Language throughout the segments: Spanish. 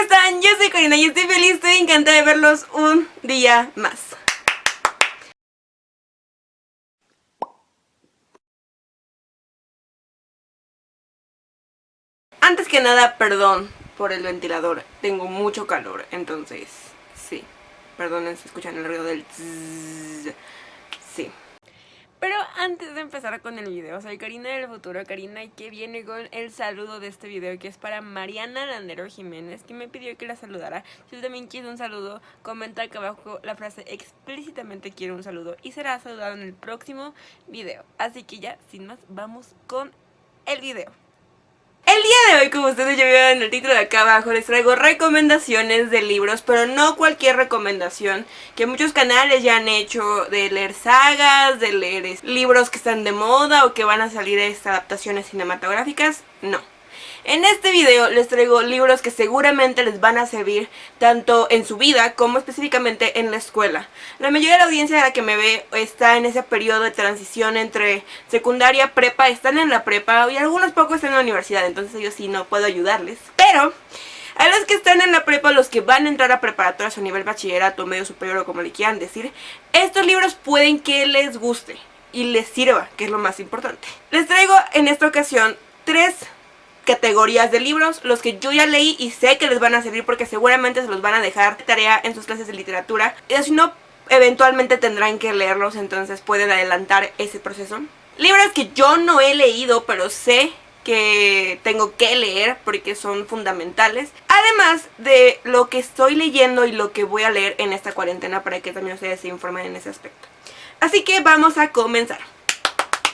están? Yo soy Karina y estoy feliz, estoy encantada de verlos un día más. Antes que nada, perdón por el ventilador, tengo mucho calor, entonces, sí. Perdonen si escuchan el ruido del tzzz. Sí. Pero antes de empezar con el video, soy Karina del futuro, Karina, y que viene con el saludo de este video, que es para Mariana Landero Jiménez, que me pidió que la saludara. Si tú también quieres un saludo, comenta acá abajo la frase explícitamente quiero un saludo y será saludado en el próximo video. Así que ya, sin más, vamos con el video. El día de hoy, como ustedes ya vieron en el título de acá abajo, les traigo recomendaciones de libros, pero no cualquier recomendación que muchos canales ya han hecho, de leer sagas, de leer libros que están de moda o que van a salir adaptaciones cinematográficas. No. En este video les traigo libros que seguramente les van a servir tanto en su vida como específicamente en la escuela. La mayoría de la audiencia de la que me ve está en ese periodo de transición entre secundaria, prepa, están en la prepa y algunos pocos están en la universidad, entonces yo sí no puedo ayudarles. Pero a los que están en la prepa, los que van a entrar a preparatorias o nivel bachillerato, medio superior o como le quieran decir, estos libros pueden que les guste y les sirva, que es lo más importante. Les traigo en esta ocasión 3 categorías de libros, los que yo ya leí y sé que les van a servir porque seguramente se los van a dejar de tarea en sus clases de literatura, y si no, eventualmente tendrán que leerlos, entonces pueden adelantar ese proceso. Libros que yo no he leído, pero sé que tengo que leer porque son fundamentales, además de lo que estoy leyendo y lo que voy a leer en esta cuarentena, para que también ustedes se informen en ese aspecto. Así que vamos a comenzar.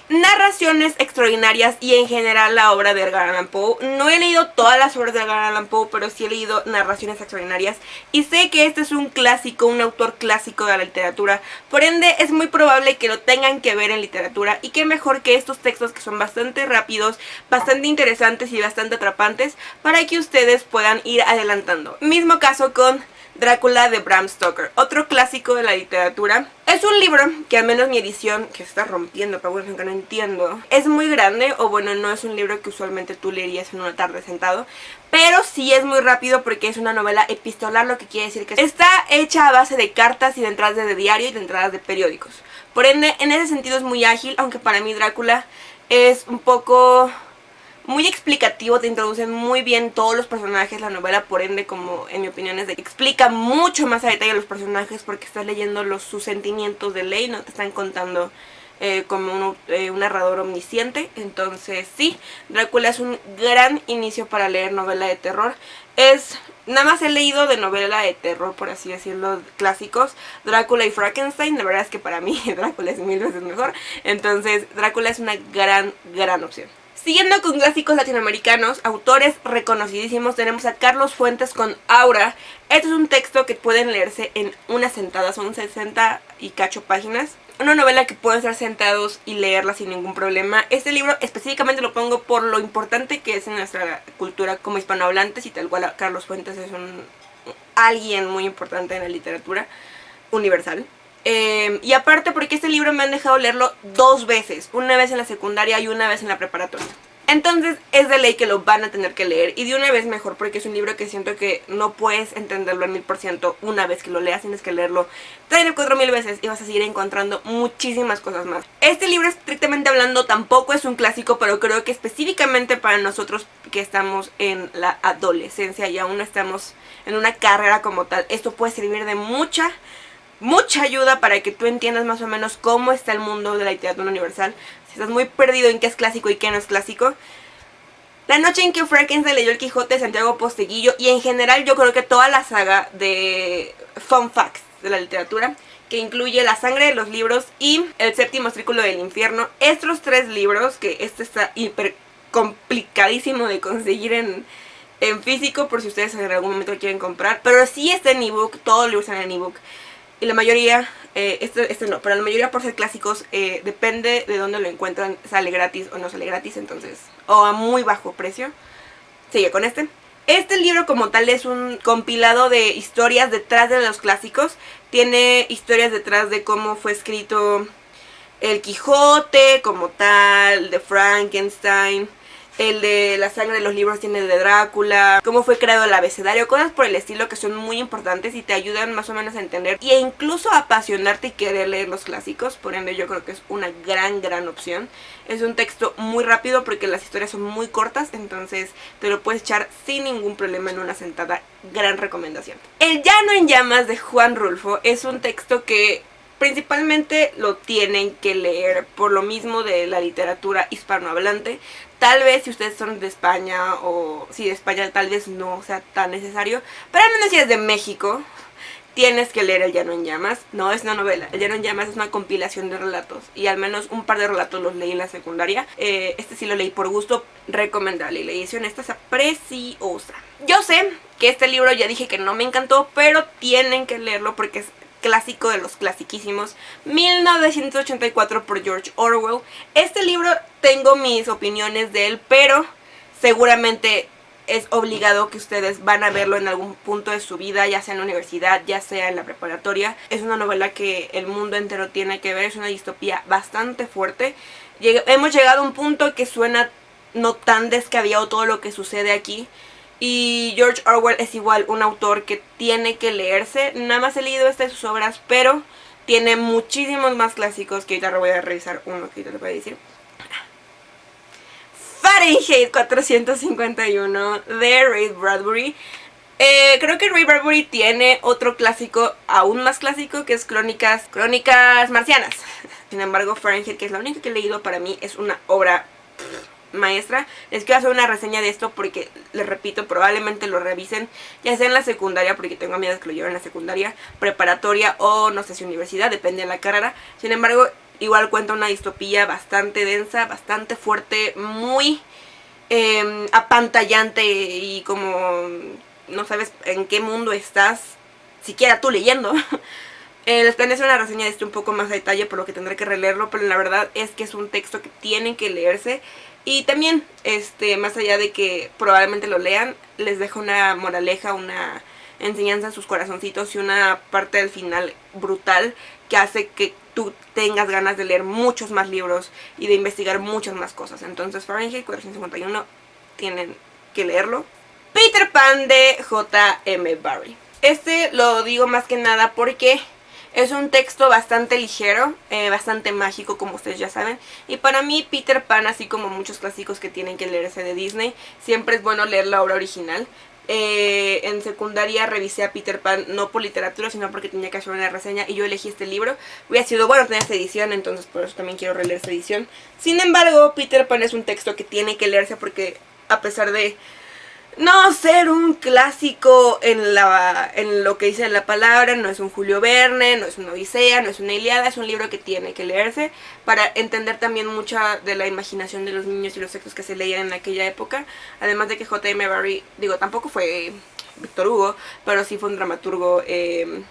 Narraciones extraordinarias y en general la obra de Edgar Allan Poe. No he leído todas las obras de Edgar Allan Poe, pero sí he leído narraciones extraordinarias y sé que este es un clásico, un autor clásico de la literatura, por ende es muy probable que lo tengan que ver en literatura, y qué mejor que estos textos que son bastante rápidos, bastante interesantes y bastante atrapantes para que ustedes puedan ir adelantando. Mismo caso con Drácula de Bram Stoker, otro clásico de la literatura. Es un libro que, al menos mi edición, que se está rompiendo, pero bueno, que no entiendo, es muy grande, o bueno, no es un libro que usualmente tú leerías en una tarde sentado, pero sí es muy rápido porque es una novela epistolar, lo que quiere decir que está hecha a base de cartas y de entradas de diario y de entradas de periódicos. Por ende, en ese sentido es muy ágil, aunque para mí Drácula es un poco muy explicativo, te introducen muy bien todos los personajes, la novela, por ende, como en mi opinión es de que explica mucho más a detalle los personajes porque estás leyendo sus sentimientos de ley, no te están contando como un narrador omnisciente. Entonces sí, Drácula es un gran inicio para leer novela de terror. Nada más he leído de novela de terror, por así decirlo, clásicos, Drácula y Frankenstein. La verdad es que para mí Drácula es 1000 veces mejor, entonces Drácula es una gran opción. Siguiendo con clásicos latinoamericanos, autores reconocidísimos, tenemos a Carlos Fuentes con Aura. Este es un texto que pueden leerse en una sentada, son 60 y cacho páginas. Una novela que pueden estar sentados y leerla sin ningún problema. Este libro específicamente lo pongo por lo importante que es en nuestra cultura como hispanohablantes, y tal cual Carlos Fuentes es alguien muy importante en la literatura universal. Y aparte porque este libro me han dejado leerlo 2 veces, una vez en la secundaria y una vez en la preparatoria. Entonces es de ley que lo van a tener que leer, y de una vez mejor, porque es un libro que siento que no puedes entenderlo al 1000% una vez que lo leas. Tienes que leerlo 3.000 veces y vas a seguir encontrando muchísimas cosas más. Este libro, estrictamente hablando, tampoco es un clásico, pero creo que específicamente para nosotros que estamos en la adolescencia y aún no estamos en una carrera como tal, esto puede servir de mucha ayuda para que tú entiendas más o menos cómo está el mundo de la literatura universal. Si estás muy perdido en qué es clásico y qué no es clásico. La noche en que Frankenstein leyó el Quijote de Santiago Posteguillo, y en general yo creo que toda la saga de fun facts de la literatura, que incluye La sangre de los libros y El séptimo círculo del infierno. Estos 3 libros, que este está hiper complicadísimo de conseguir en físico, por si ustedes en algún momento lo quieren comprar, pero sí está en ebook, todos los libros están en ebook. Y la mayoría, este no, pero la mayoría, por ser clásicos, depende de dónde lo encuentran, sale gratis o no sale gratis, entonces, o a muy bajo precio. Sigue con este. Este libro como tal es un compilado de historias detrás de los clásicos. Tiene historias detrás de cómo fue escrito El Quijote como tal, de Frankenstein. El de la sangre de los libros tiene el de Drácula, cómo fue creado el abecedario, cosas por el estilo que son muy importantes y te ayudan más o menos a entender e incluso a apasionarte y querer leer los clásicos. Por ende yo creo que es una gran opción. Es un texto muy rápido porque las historias son muy cortas, entonces te lo puedes echar sin ningún problema en una sentada. Gran recomendación. El Llano en Llamas de Juan Rulfo es un texto que principalmente lo tienen que leer por lo mismo de la literatura hispanohablante. Tal vez si ustedes son de España o si de España tal vez no sea tan necesario, pero al menos si es de México tienes que leer El Llano en Llamas. No es una novela, El Llano en Llamas es una compilación de relatos y al menos un par de relatos los leí en la secundaria. Este sí lo leí por gusto, recomendable, y la edición esta está preciosa. Yo sé que este libro ya dije que no me encantó, pero tienen que leerlo porque es clásico de los clasiquísimos. 1984 por George Orwell. Este libro tengo mis opiniones de él, pero seguramente es obligado que ustedes van a verlo en algún punto de su vida, ya sea en la universidad, ya sea en la preparatoria. Es una novela que el mundo entero tiene que ver, es una distopía bastante fuerte. Hemos llegado a un punto que suena no tan descabellado todo lo que sucede aquí. Y George Orwell es igual un autor que tiene que leerse. Nada más he leído esta de sus obras, pero tiene muchísimos más clásicos que ahorita voy a revisar uno que ahorita les voy a decir. Fahrenheit 451 de Ray Bradbury. Creo que Ray Bradbury tiene otro clásico aún más clásico que es Crónicas Marcianas. Sin embargo, Fahrenheit, que es la única que he leído, para mí es una obra maestra. Les quiero hacer una reseña de esto porque, les repito, probablemente lo revisen ya sea en la secundaria, porque tengo amigas que lo llevan en la secundaria, preparatoria o no sé si universidad, depende de la carrera. Sin embargo, igual cuenta una distopía bastante densa, bastante fuerte, muy apantallante y como no sabes en qué mundo estás, siquiera tú leyendo. Les planeo hacer una reseña de esto un poco más a detalle, por lo que tendré que releerlo, pero la verdad es que es un texto que tienen que leerse. Y también, más allá de que probablemente lo lean, les dejo una moraleja, una enseñanza en sus corazoncitos y una parte del final brutal que hace que tú tengas ganas de leer muchos más libros y de investigar muchas más cosas. Entonces Fahrenheit 451 tienen que leerlo. Peter Pan de J.M. Barrie. Lo digo más que nada porque es un texto bastante ligero, bastante mágico, como ustedes ya saben. Y para mí Peter Pan, así como muchos clásicos que tienen que leerse de Disney, siempre es bueno leer la obra original. En secundaria revisé a Peter Pan no por literatura, sino porque tenía que hacer una reseña y yo elegí este libro. Hubiera sido bueno tener esta edición, entonces por eso también quiero releer esta edición. Sin embargo, Peter Pan es un texto que tiene que leerse porque, a pesar de no ser un clásico en lo que dice la palabra, no es un Julio Verne, no es una Odisea, no es una Ilíada, es un libro que tiene que leerse para entender también mucha de la imaginación de los niños y los textos que se leían en aquella época. Además de que J.M. Barrie, tampoco fue Víctor Hugo, pero sí fue un dramaturgo que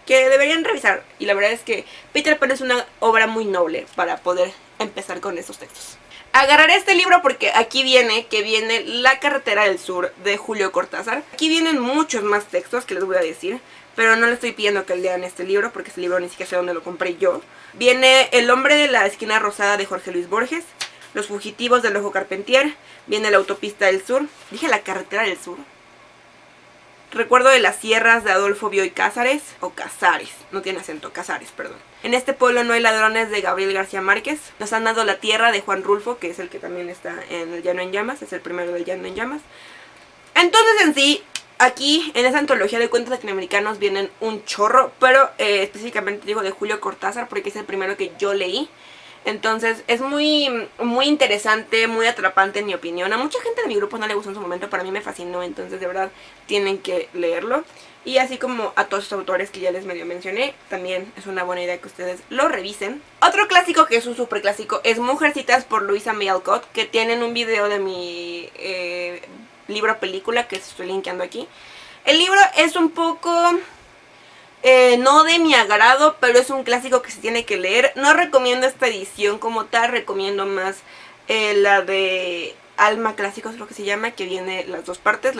deberían revisar. Y la verdad es que Peter Pan es una obra muy noble para poder empezar con estos textos. Agarraré este libro porque aquí viene La Carretera del Sur de Julio Cortázar. Aquí vienen muchos más textos que les voy a decir, pero no les estoy pidiendo que lean este libro porque este libro ni siquiera sé dónde lo compré yo. Viene El hombre de la esquina rosada de Jorge Luis Borges, Los fugitivos del ojo Carpentier, viene La autopista del sur, dije La carretera del sur. Recuerdo de las sierras de Adolfo Bioy Cázares, o Casares, no tiene acento, Casares, perdón. En este pueblo no hay ladrones de Gabriel García Márquez. Nos han dado La tierra de Juan Rulfo, que es el que también está en El Llano en Llamas, es el primero del Llano en Llamas. Entonces en sí, aquí en esta antología de cuentos latinoamericanos vienen un chorro, pero específicamente digo de Julio Cortázar porque es el primero que yo leí. Entonces es muy interesante, muy atrapante en mi opinión. A mucha gente de mi grupo no le gustó en su momento, pero a mí me fascinó, entonces de verdad tienen que leerlo. Y así como a todos estos autores que ya les medio mencioné, también es una buena idea que ustedes lo revisen. Otro clásico que es un super clásico es Mujercitas por Louisa May Alcott, que tienen un video de mi libro película que estoy linkeando aquí. El libro es un poco no de mi agrado, pero es un clásico que se tiene que leer. No recomiendo esta edición como tal, recomiendo más la de Alma Clásicos, lo que se llama, que viene las dos partes,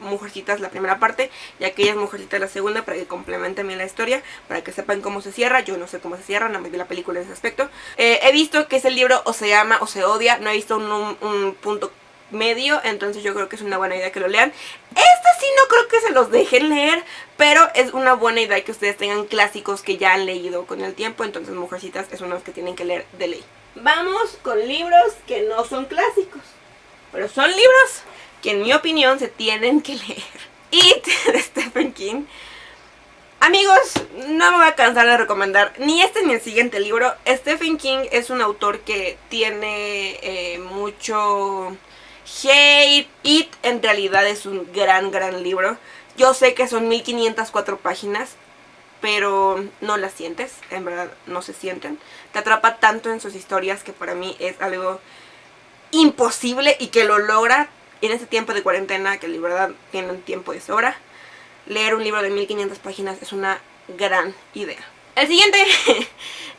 Mujercitas la primera parte y Aquellas Mujercitas la segunda, para que complementen bien la historia, para que sepan cómo se cierra. Yo no sé cómo se cierra, nada más vi la película en ese aspecto. He visto que ese libro o se ama o se odia, no he visto un punto medio, entonces yo creo que es una buena idea que lo lean. Este sí no creo que se los dejen leer, pero es una buena idea que ustedes tengan clásicos que ya han leído con el tiempo, entonces Mujercitas es uno de los que tienen que leer de ley. Vamos con libros que no son clásicos, pero son libros que en mi opinión se tienen que leer. It, de Stephen King. Amigos, no me voy a cansar de recomendar ni este ni el siguiente libro. Stephen King es un autor que tiene mucho hate. It en realidad es un gran libro. Yo sé que son 1504 páginas, pero no las sientes, en verdad no se sienten. Te atrapa tanto en sus historias que para mí es algo imposible, y que lo logra en este tiempo de cuarentena, que la verdad tienen tiempo de sobra. Leer un libro de 1500 páginas es una gran idea. El siguiente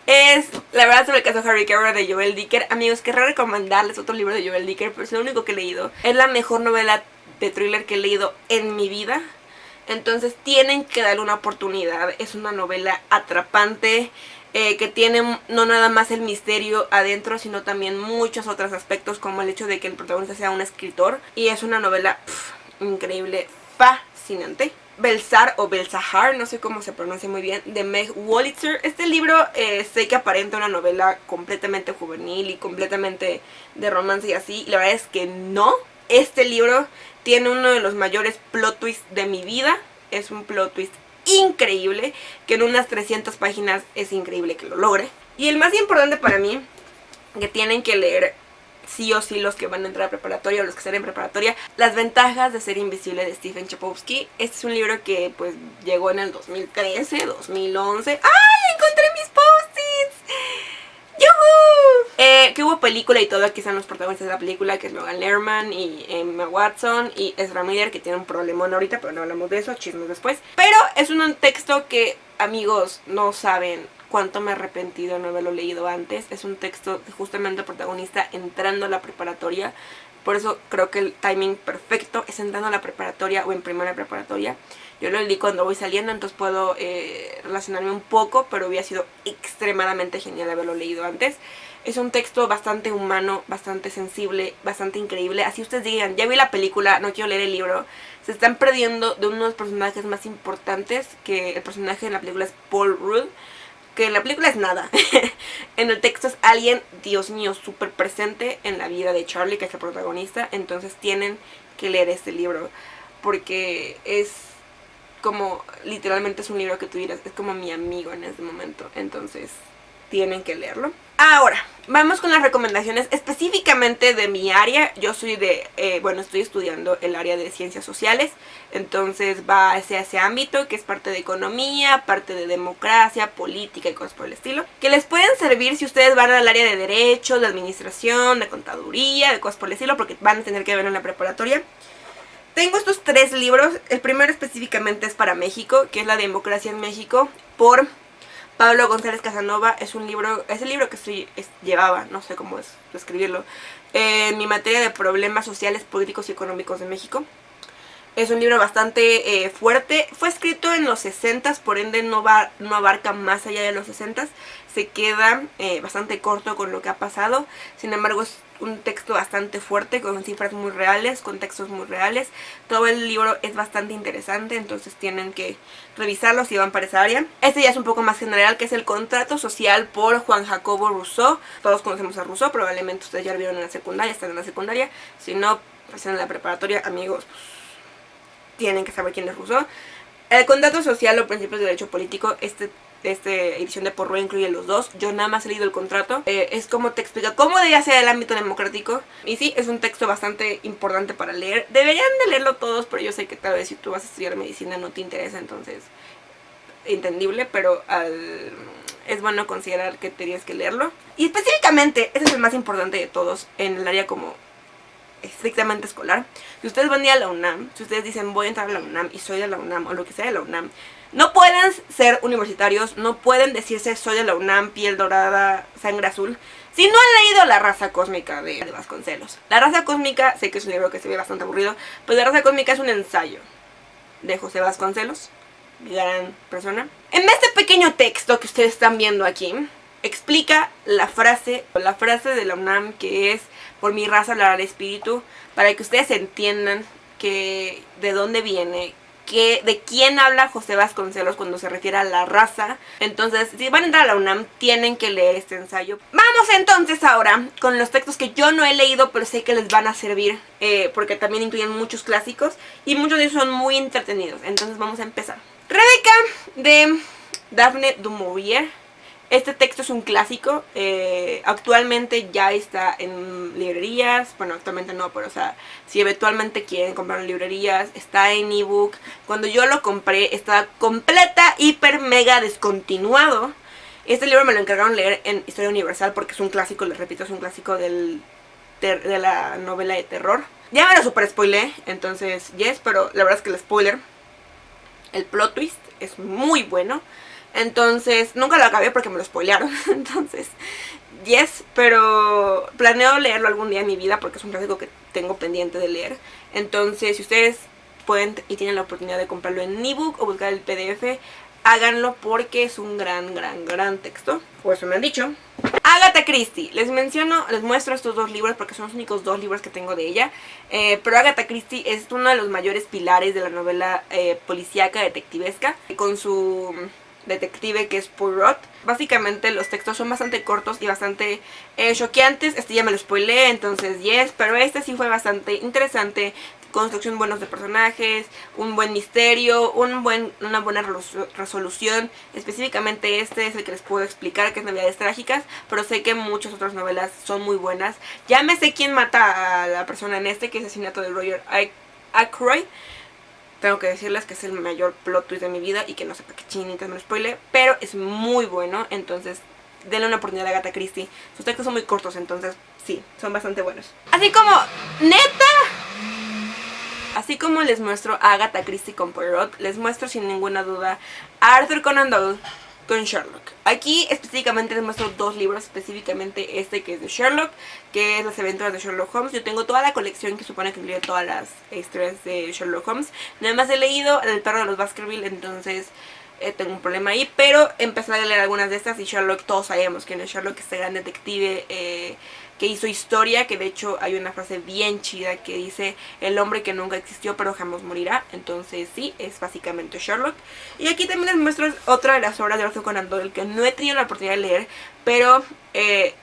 es La verdad sobre el caso Harry Kerber, de Joel Dicker. Amigos, querré recomendarles otro libro de Joel Dicker, pero es lo único que he leído. Es la mejor novela de thriller que he leído en mi vida, entonces tienen que darle una oportunidad. Es una novela atrapante, que tiene no nada más el misterio adentro, sino también muchos otros aspectos, como el hecho de que el protagonista sea un escritor. Y es una novela increíble, fascinante. Belsar o Belsahar, no sé cómo se pronuncia muy bien, de Meg Wolitzer. Este libro sé que aparenta una novela completamente juvenil y completamente de romance y así, y la verdad es que no. Este libro tiene uno de los mayores plot twists de mi vida. Es un plot twist increíble, que en unas 300 páginas es increíble que lo logre. Y el más importante para mí, que tienen que leer sí o sí los que van a entrar a preparatoria o los que están en preparatoria, Las ventajas de ser invisible, de Stephen Chbosky. Este es un libro que pues llegó en el 2013, 2011. ¡Ay! ¡Encontré mis post-its! ¡Yuhu! Que hubo película y todo. Aquí están los protagonistas de la película, que es Logan Lerman y Emma Watson y Ezra Miller, que tiene un problemón ahorita, pero no hablamos de eso, chismes después. Pero es un texto que, amigos, no saben cuánto me he arrepentido de no haberlo leído antes. Es un texto justamente el protagonista entrando a la preparatoria. Por eso creo que el timing perfecto es entrando a la preparatoria o en primera preparatoria. Yo lo leí cuando voy saliendo, entonces puedo relacionarme un poco, pero hubiera sido extremadamente genial haberlo leído antes. Es un texto bastante humano, bastante sensible, bastante increíble. Así ustedes digan, ya vi la película, no quiero leer el libro. Se están perdiendo de uno de los personajes más importantes, que el personaje en la película es Paul Rudd, que en la película es nada. En el texto es alguien, Dios mío, súper presente en la vida de Charlie, que es el protagonista. Entonces tienen que leer este libro, porque es como, literalmente es un libro que tú dirás, es como mi amigo en este momento. Entonces tienen que leerlo. Ahora, vamos con las recomendaciones específicamente de mi área. Yo soy estoy estudiando el área de ciencias sociales, entonces va hacia ese ámbito, que es parte de economía, parte de democracia, política y cosas por el estilo, que les pueden servir si ustedes van al área de derecho, de administración, de contaduría, de cosas por el estilo, porque van a tener que verlo en la preparatoria. Tengo estos 3 libros. El primero específicamente es para México, que es La democracia en México, por Pablo González Casanova. Es un libro, es el libro que llevaba, no sé cómo escribirlo, en mi materia de problemas sociales, políticos y económicos de México. Es un libro bastante fuerte. Fue escrito en los 60s, por ende no abarca más allá de los 60s. Se queda bastante corto con lo que ha pasado. Sin embargo, es un texto bastante fuerte, con cifras muy reales, con textos muy reales. Todo el libro es bastante interesante, entonces tienen que revisarlo si van para esa área. Este ya es un poco más general, que es El contrato social, por Juan Jacobo Rousseau. Todos conocemos a Rousseau, probablemente ustedes ya lo vieron en la secundaria, están en la secundaria. Si no, pues en la preparatoria, amigos, tienen que saber quién es Rousseau. El contrato social o principios de derecho político, esta edición de Porro incluye los dos. Yo nada más he leído el contrato. Es como te explica cómo debería ser el ámbito democrático. Y sí, es un texto bastante importante para leer. Deberían de leerlo todos, pero yo sé que tal vez si tú vas a estudiar medicina no te interesa, entonces entendible, pero es bueno considerar que tienes que leerlo. Y específicamente, ese es el más importante de todos en el área como estrictamente escolar. Si ustedes van a ir a la UNAM, si ustedes dicen voy a entrar a la UNAM y soy de la UNAM o lo que sea de la UNAM, no pueden ser universitarios, no pueden decirse soy de la UNAM, piel dorada, sangre azul, si no han leído La raza cósmica de Vasconcelos. La raza cósmica, sé que es un libro que se ve bastante aburrido, pero La raza cósmica es un ensayo de José Vasconcelos, gran persona. En este pequeño texto que ustedes están viendo aquí, explica la frase de la UNAM, que es por mi raza hablará el espíritu, para que ustedes entiendan que de dónde viene, de quién habla José Vasconcelos cuando se refiere a la raza. Entonces, si van a entrar a la UNAM, tienen que leer este ensayo. Vamos entonces ahora con los textos que yo no he leído, pero sé que les van a servir, porque también incluyen muchos clásicos y muchos de ellos son muy entretenidos. Entonces vamos a empezar. Rebeca, de Daphne du Maurier. Este texto es un clásico, actualmente ya está en librerías, bueno, actualmente no, pero o sea, si eventualmente quieren comprarlo en librerías, está en ebook. Cuando yo lo compré estaba completa, hiper, mega descontinuado. Este libro me lo encargaron leer en Historia Universal porque es un clásico, les repito, es un clásico de la novela de terror. Ya me lo super spoilé, entonces, yes, pero la verdad es que el spoiler, el plot twist es muy bueno. Entonces, nunca lo acabé porque me lo spoilearon. Entonces, yes, pero planeo leerlo algún día en mi vida porque es un clásico que tengo pendiente de leer. Entonces, si ustedes pueden y tienen la oportunidad de comprarlo en ebook o buscar el PDF, háganlo porque es un gran texto. O eso me han dicho. Agatha Christie. Les muestro estos dos libros porque son los únicos dos libros que tengo de ella. Pero Agatha Christie es uno de los mayores pilares de la novela policíaca detectivesca. Con su detective que es Poirot. Básicamente los textos son bastante cortos y bastante choqueantes. Este ya me lo spoileé, entonces yes, pero este sí fue bastante interesante. Construcción buenos de personajes, un buen misterio, una buena resolución. Específicamente este es el que les puedo explicar, que es Navidades Trágicas, pero sé que muchas otras novelas son muy buenas. Ya me sé quién mata a la persona en este, que es Asesinato de Roger Ackroyd. Tengo que decirles que es el mayor plot twist de mi vida y que no sé para qué chinitas me lo spoile, pero es muy bueno, entonces denle una oportunidad a Agatha Christie. Sus textos son muy cortos, entonces sí, son bastante buenos. Así como les muestro a Agatha Christie con Poirot, les muestro sin ninguna duda a Arthur Conan Doyle con Sherlock. Aquí específicamente les muestro dos libros, específicamente este que es de Sherlock, que es Las aventuras de Sherlock Holmes. Yo tengo toda la colección que supone que incluye todas las historias de Sherlock Holmes. Nada más he leído El perro de los Baskerville, entonces tengo un problema ahí, pero empecé a leer algunas de estas y Sherlock, todos sabemos quién es Sherlock, este gran detective que hizo historia, que de hecho hay una frase bien chida que dice el hombre que nunca existió pero jamás morirá. Entonces sí, es básicamente Sherlock. Y aquí también les muestro otra de las obras de Arthur Conan Doyle que no he tenido la oportunidad de leer, pero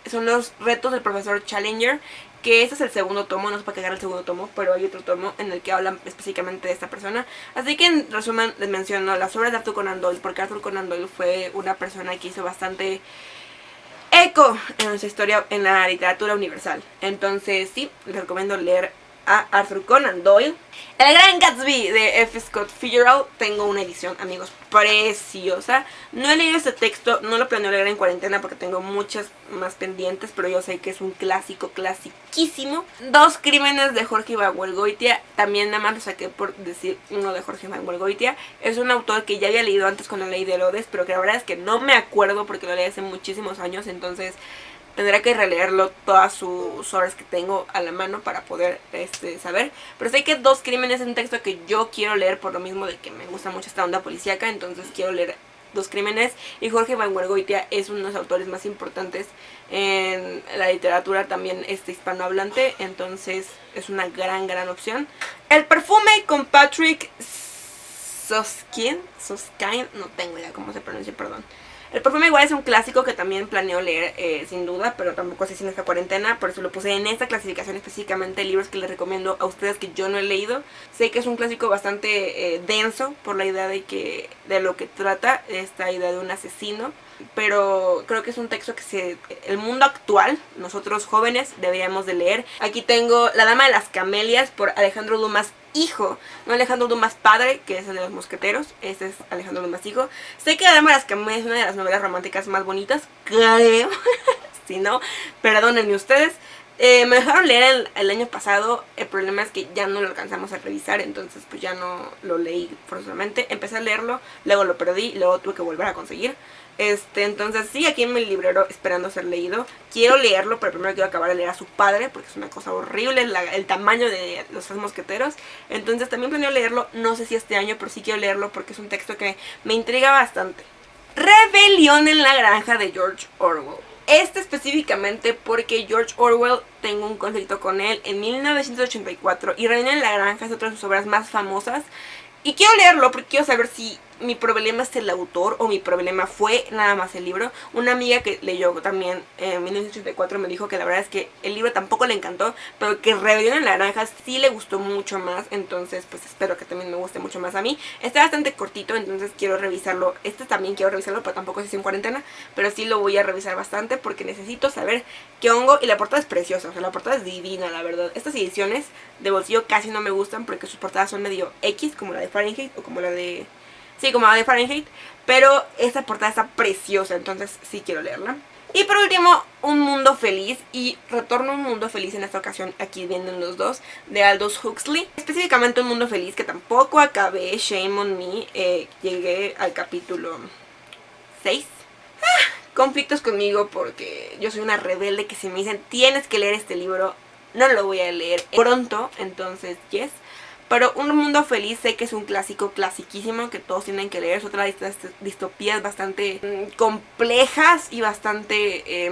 son los retos del profesor Challenger, que este es el segundo tomo, no sé para qué agarrar el segundo tomo, pero hay otro tomo en el que hablan específicamente de esta persona. Así que en resumen les menciono las obras de Arthur Conan Doyle, porque Arthur Conan Doyle fue una persona que hizo bastante eco en nuestra historia, en la literatura universal. Entonces sí, les recomiendo leer a Arthur Conan Doyle. El Gran Gatsby de F. Scott Fitzgerald. Tengo una edición, amigos, preciosa. No he leído este texto, no lo planeo leer en cuarentena porque tengo muchas más pendientes, pero yo sé que es un clásico, clasiquísimo. Dos crímenes de Jorge Ibargüengoitia. También nada más lo saqué por decir uno de Jorge Ibargüengoitia. Es un autor que ya había leído antes con la ley de Herodes, pero que la verdad es que no me acuerdo porque lo leí hace muchísimos años, entonces tendré que releerlo todas sus obras que tengo a la mano para poder saber. Pero sé que Dos crímenes es un texto que yo quiero leer por lo mismo de que me gusta mucho esta onda policíaca. Entonces quiero leer Dos crímenes. Y Jorge Ibargüengoitia es uno de los autores más importantes en la literatura también hispanohablante. Entonces es una gran opción. El perfume con Patrick Soskind, no tengo idea cómo se pronuncia, perdón. El perfume igual es un clásico que también planeo leer sin duda, pero tampoco sé si en esta cuarentena, por eso lo puse en esta clasificación específicamente, libros que les recomiendo a ustedes que yo no he leído. Sé que es un clásico bastante denso por la idea de lo que trata, esta idea de un asesino, pero creo que es un texto que el mundo actual, nosotros jóvenes, deberíamos de leer. Aquí tengo La dama de las camelias por Alejandro Dumas hijo, no Alejandro Dumas padre, que es el de los mosqueteros. Este es Alejandro Dumas hijo. Sé que La dama de las camelias es una de las novelas románticas más bonitas, creo. Si no, perdónenme ustedes, Me dejaron leer el año pasado. El problema es que ya no lo alcanzamos a revisar, entonces pues ya no lo leí forzosamente. Empecé a leerlo, luego lo perdí, luego tuve que volver a conseguir. Entonces sí, aquí en mi librero esperando ser leído. Quiero leerlo, pero primero quiero acabar de leer a su padre, porque es una cosa horrible el tamaño de los Tres Mosqueteros. Entonces también planeo leerlo, no sé si este año, pero sí quiero leerlo porque es un texto que me intriga bastante. Rebelión en la granja de George Orwell. Específicamente porque George Orwell, tengo un conflicto con él en 1984 y Rebelión en la granja es otra de sus obras más famosas. Y quiero leerlo porque quiero saber si mi problema es el autor o mi problema fue nada más el libro. Una amiga que leyó también en 1984 me dijo que la verdad es que el libro tampoco le encantó, pero que Rebelión en la Granja sí le gustó mucho más. Entonces pues espero que también me guste mucho más a mí. Está bastante cortito, entonces quiero revisarlo. También quiero revisarlo, pero tampoco es en cuarentena. Pero sí lo voy a revisar bastante porque necesito saber qué hongo. Y la portada es preciosa, o sea, la portada es divina, la verdad. Estas ediciones de bolsillo casi no me gustan porque sus portadas son medio X, como la de Fahrenheit o como la de... Sí, como la de Fahrenheit, pero esta portada está preciosa, entonces sí quiero leerla. Y por último, Un Mundo Feliz, y retorno a Un Mundo Feliz en esta ocasión, aquí vienen los dos, de Aldous Huxley. Específicamente Un Mundo Feliz, que tampoco acabé, shame on me, llegué al capítulo 6. Conflictos conmigo porque yo soy una rebelde que si me dicen tienes que leer este libro, no lo voy a leer pronto, entonces yes. Pero Un Mundo Feliz sé que es un clásico, clasiquísimo, que todos tienen que leer. Es otra de estas distopías bastante complejas y bastante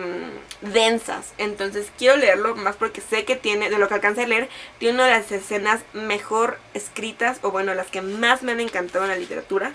densas. Entonces quiero leerlo más porque sé que tiene, de lo que alcancé a leer, tiene una de las escenas mejor escritas, o bueno, las que más me han encantado en la literatura.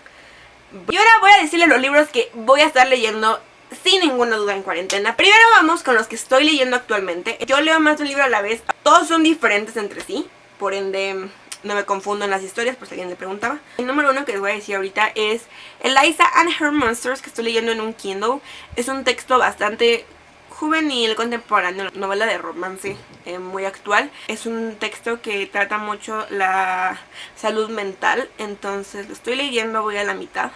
Y ahora voy a decirles los libros que voy a estar leyendo sin ninguna duda en cuarentena. Primero vamos con los que estoy leyendo actualmente. Yo leo más de un libro a la vez. Todos son diferentes entre sí, por ende... no me confundo en las historias, por si alguien me preguntaba. El número 1 que les voy a decir ahorita es Eliza and Her Monsters, que estoy leyendo en un Kindle. Es un texto bastante juvenil, contemporáneo, novela de romance muy actual. Es un texto que trata mucho la salud mental, entonces lo estoy leyendo, voy a la mitad.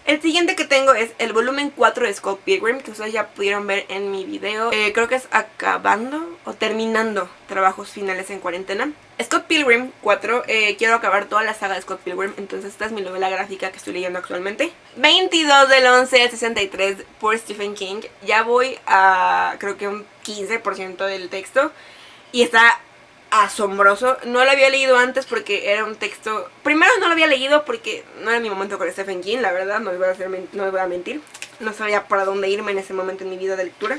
El siguiente que tengo es el volumen 4 de Scott Pilgrim, que ustedes ya pudieron ver en mi video. Creo que es acabando o terminando trabajos finales en cuarentena. Scott Pilgrim 4, quiero acabar toda la saga de Scott Pilgrim, entonces esta es mi novela gráfica que estoy leyendo actualmente. 22 del 11 del 63 por Stephen King. Ya voy a creo que un 15% del texto y está asombroso. No lo había leído antes porque era un texto... Primero no lo había leído porque no era mi momento con Stephen King, la verdad, no les voy a mentir. No sabía para dónde irme en ese momento en mi vida de lectura.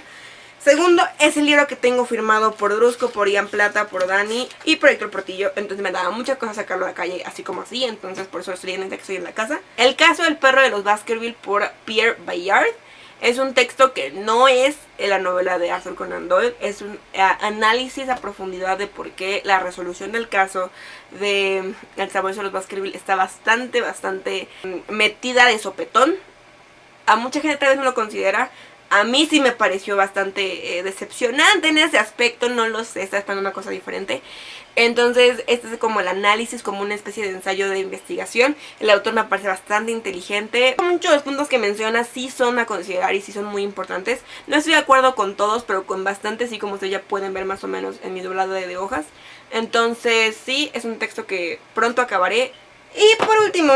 Segundo, es el libro que tengo firmado por Drusco, por Ian Plata, por Dani y por Héctor Portillo. Entonces me daba mucha cosa sacarlo a la calle así como así, entonces por eso estoy leyendo el texto en la casa. El caso del perro de los Baskerville por Pierre Bayard. Es un texto que no es la novela de Arthur Conan Doyle, es un análisis a profundidad de por qué la resolución del caso de El Sabueso de los Baskerville está bastante metida de sopetón. A mucha gente tal vez no lo considera. A mí sí me pareció bastante decepcionante en ese aspecto, no lo sé, estaba esperando una cosa diferente. Entonces este es como el análisis, como una especie de ensayo de investigación. El autor me parece bastante inteligente. Muchos de los puntos que menciona sí son a considerar y sí son muy importantes. No estoy de acuerdo con todos, pero con bastantes sí, como ustedes ya pueden ver más o menos en mi doblado de hojas. Entonces sí, es un texto que pronto acabaré. Y por último...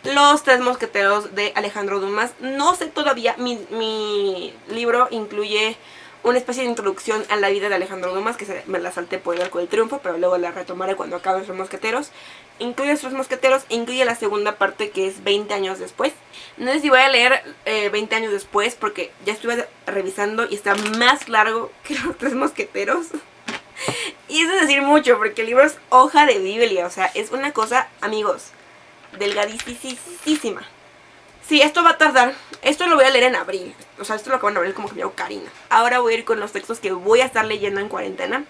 Los Tres Mosqueteros de Alejandro Dumas. No sé todavía, mi libro incluye una especie de introducción a la vida de Alejandro Dumas, que me la salté por el Arco del Triunfo, pero luego la retomaré cuando acabe Los Tres Mosqueteros. Incluye Los Tres Mosqueteros, incluye la segunda parte que es 20 años después. No sé si voy a leer 20 años después porque ya estuve revisando y está más largo que Los Tres Mosqueteros. Y eso es decir mucho porque el libro es hoja de Biblia, o sea, es una cosa, amigos, delgadísima. Sí, esto va a tardar. Esto lo voy a leer en abril. O sea, esto lo acaban de abrir como que me llamo Karina. Ahora voy a ir con los textos que voy a estar leyendo en cuarentena,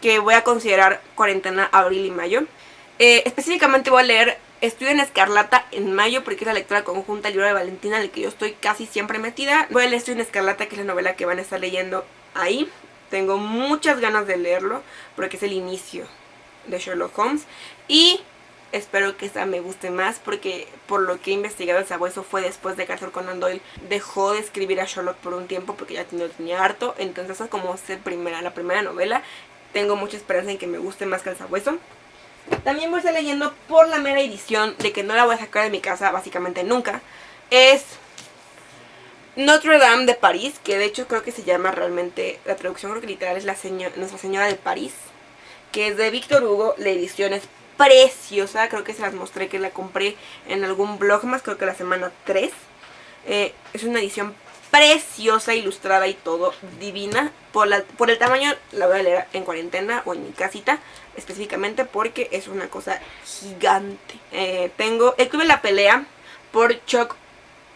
que voy a considerar cuarentena abril y mayo. Específicamente voy a leer Estudio en Escarlata en mayo, porque es la lectura conjunta del libro de Valentina, en el que yo estoy casi siempre metida. Voy a leer Estudio en Escarlata, que es la novela que van a estar leyendo ahí. Tengo muchas ganas de leerlo, porque es el inicio de Sherlock Holmes. Y... espero que esta me guste más porque por lo que he investigado el sabueso fue después de que Arthur Conan Doyle dejó de escribir a Sherlock por un tiempo porque ya lo tenía harto. Entonces esa es como la primera novela tengo mucha esperanza en que me guste más que el Sabueso. También voy a estar leyendo por la mera edición de que no la voy a sacar de mi casa básicamente nunca. Es Notre Dame de París, que de hecho creo que se llama realmente, la traducción creo que literal es Nuestra Señora de París, que es de Víctor Hugo. La edición es preciosa, creo que se las mostré, que la compré en algún blog más, creo que la semana 3. Es una edición preciosa, ilustrada y todo, divina. Por el tamaño la voy a leer en cuarentena o en mi casita, específicamente porque es una cosa gigante. Tengo El Club de la Pelea por Chuck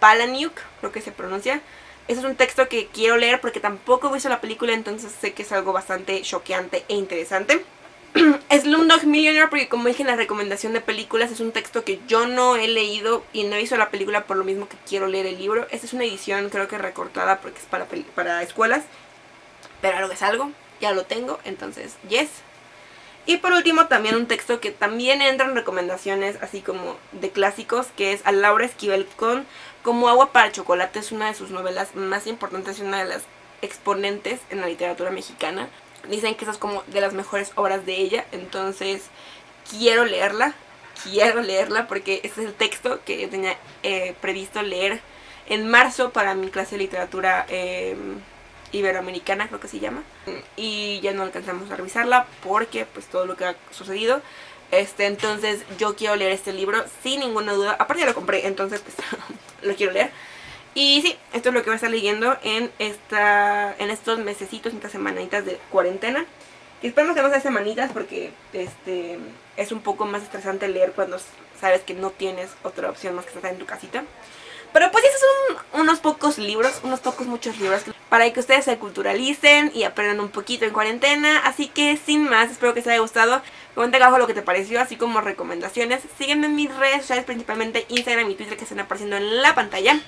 Palahniuk, creo que se pronuncia. Ese es un texto que quiero leer porque tampoco he visto la película, entonces sé que es algo bastante choqueante e interesante. Slumdog Millionaire, porque como dije en la recomendación de películas, es un texto que yo no he leído y no he visto la película, por lo mismo que quiero leer el libro. Esta es una edición creo que recortada porque es para escuelas, pero algo es algo, ya lo tengo, entonces yes. Y por último también un texto que también entra en recomendaciones así como de clásicos, que es A Laura Esquivel con Como agua para chocolate. Es una de sus novelas más importantes y una de las exponentes en la literatura mexicana. Dicen que esa es como de las mejores obras de ella, entonces quiero leerla porque este es el texto que yo tenía previsto leer en marzo para mi clase de literatura iberoamericana, creo que se llama, y ya no alcanzamos a revisarla porque pues todo lo que ha sucedido. Entonces yo quiero leer este libro sin ninguna duda, aparte ya lo compré, entonces pues lo quiero leer. Y sí, esto es lo que voy a estar leyendo en estos mesecitos, estas semanitas de cuarentena. Y esperemos que no sean semanitas porque es un poco más estresante leer cuando sabes que no tienes otra opción más que estar en tu casita. Pero pues esos son unos pocos libros, muchos libros para que ustedes se culturalicen y aprendan un poquito en cuarentena. Así que sin más, espero que les haya gustado. Comenta acá abajo lo que te pareció, así como recomendaciones. Sígueme en mis redes sociales, principalmente Instagram y Twitter, que están apareciendo en la pantalla.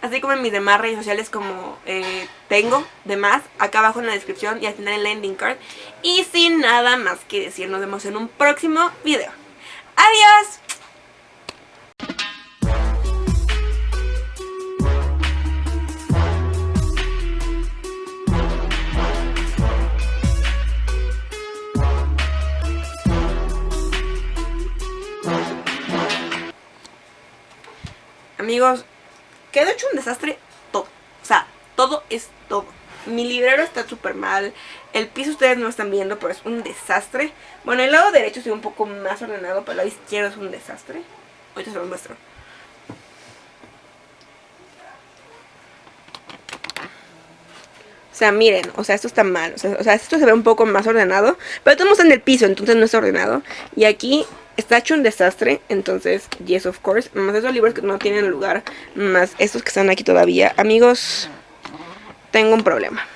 Así como en mis demás redes sociales como tengo demás, acá abajo en la descripción y al final en la ending card. Y sin nada más que decir, nos vemos en un próximo video. ¡Adiós! Amigos, quedó hecho un desastre todo. O sea, todo es todo. Mi librero está súper mal. El piso ustedes no lo están viendo, pero es un desastre. Bueno, el lado derecho está un poco más ordenado, pero el lado izquierdo es un desastre. Ahorita se lo muestro. O sea, miren, o sea, esto está mal. O sea, esto se ve un poco más ordenado, pero todo está en el piso, entonces no está ordenado. Y aquí está hecho un desastre, entonces, yes, of course. Más esos libros que no tienen lugar, más estos que están aquí todavía. Amigos, tengo un problema.